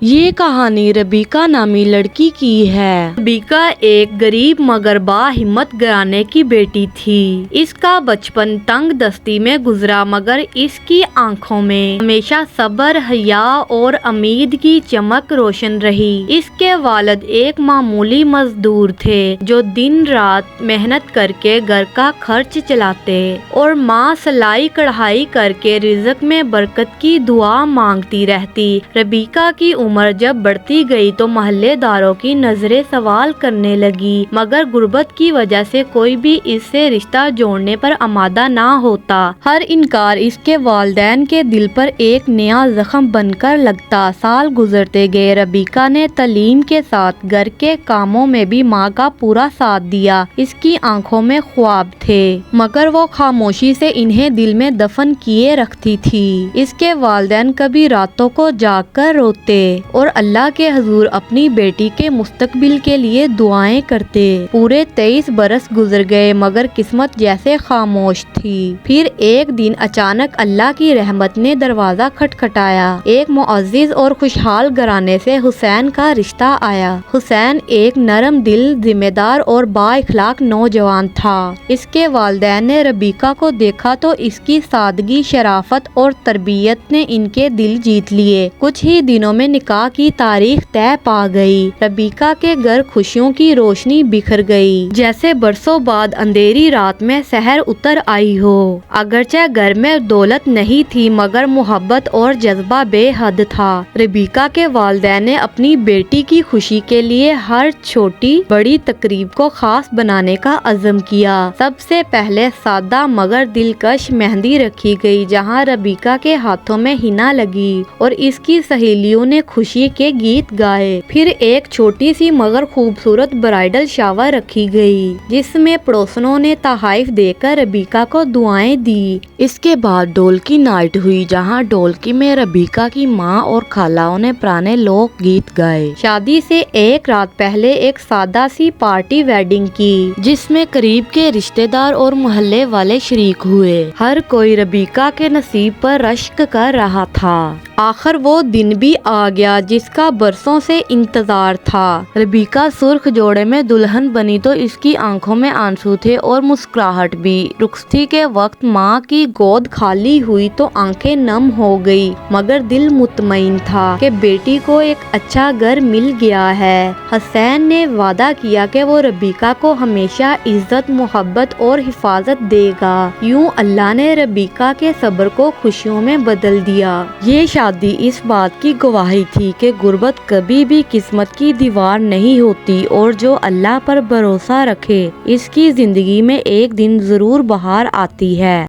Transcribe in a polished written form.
یہ کہانی ربیکہ نامی لڑکی کی ہے۔ ربیکہ ایک غریب مگر باہمت گھرانے کی بیٹی تھی۔ اس کا بچپن تنگ دستی میں گزرا مگر اس کی آنکھوں میں ہمیشہ صبر، حیا اور امید کی چمک روشن رہی۔ اس کے والد ایک معمولی مزدور تھے جو دن رات محنت کر کے گھر کا خرچ چلاتے اور ماں سلائی کڑھائی کر کے رزق میں برکت کی دعا مانگتی رہتی۔ ربیکہ کی عمر جب بڑھتی گئی تو محلے داروں کی نظریں سوال کرنے لگی مگر غربت کی وجہ سے کوئی بھی اس سے رشتہ جوڑنے پر آمادہ نہ ہوتا۔ ہر انکار اس کے والدین کے دل پر ایک نیا زخم بن کر لگتا۔ سال گزرتے گئے، ربیکہ نے تعلیم کے ساتھ گھر کے کاموں میں بھی ماں کا پورا ساتھ دیا۔ اس کی آنکھوں میں خواب تھے مگر وہ خاموشی سے انہیں دل میں دفن کیے رکھتی تھی۔ اس کے والدین کبھی راتوں کو جاگ کر روتے اور اللہ کے حضور اپنی بیٹی کے مستقبل کے لیے دعائیں کرتے۔ پورے 23 برس گزر گئے مگر قسمت جیسے خاموش تھی۔ پھر ایک دن اچانک اللہ کی رحمت نے دروازہ کھٹکھٹایا۔ ایک معزز اور خوشحال گھرانے سے حسین کا رشتہ آیا۔ حسین ایک نرم دل، ذمہ دار اور با اخلاق نوجوان تھا۔ اس کے والدین نے ربیکہ کو دیکھا تو اس کی سادگی، شرافت اور تربیت نے ان کے دل جیت لیے۔ کچھ ہی دنوں میں نکاح کی تاریخ طے پا گئی۔ ربیکہ کے گھر خوشیوں کی روشنی بکھر گئی جیسے برسوں بعد اندھیری رات میں سحر اتر آئی ہو۔ اگرچہ گھر میں دولت نہیں تھی مگر محبت اور جذبہ بے حد تھا۔ ربیکہ کے والدین نے اپنی بیٹی کی خوشی کے لیے ہر چھوٹی بڑی تقریب کو خاص بنانے کا عزم کیا۔ سب سے پہلے سادہ مگر دلکش مہندی رکھی گئی جہاں ربیکہ کے ہاتھوں میں حنا لگی اور اس کی سہیلیوں نے خوشی کے گیت گائے۔ پھر ایک چھوٹی سی مگر خوبصورت برائڈل شاور رکھی گئی جس میں پڑوسنوں نے تحائف دے کر ربیکہ کو دعائیں دی۔ اس کے بعد ڈولکی نائٹ ہوئی جہاں ڈولکی میں ربیکہ کی ماں اور خالوں نے پرانے لوک گیت گائے۔ شادی سے ایک رات پہلے ایک سادہ سی پارٹی ویڈنگ کی جس میں قریب کے رشتہ دار اور محلے والے شریک ہوئے۔ ہر کوئی ربیکہ کے نصیب پر رشک کر رہا تھا۔ آخر وہ دن بھی آ گیا جس کا برسوں سے انتظار تھا۔ ربیکہ سرخ جوڑے میں دلہن بنی تو اس کی آنکھوں میں آنسو تھے اور مسکراہٹ بھی۔ رخصتی کے وقت ماں کی گود خالی ہوئی تو آنکھیں نم ہو گئی مگر دل مطمئن تھا کہ بیٹی کو ایک اچھا گھر مل گیا ہے۔ حسین نے وعدہ کیا کہ وہ ربیکہ کو ہمیشہ عزت، محبت اور حفاظت دے گا۔ یوں اللہ نے ربیکہ کے صبر کو خوشیوں میں بدل دیا۔ یہ شادی اس بات کی گواہی تھی کہ غربت کبھی بھی قسمت کی دیوار نہیں ہوتی اور جو اللہ پر بھروسہ رکھے اس کی زندگی میں ایک دن ضرور بہار آتی ہے۔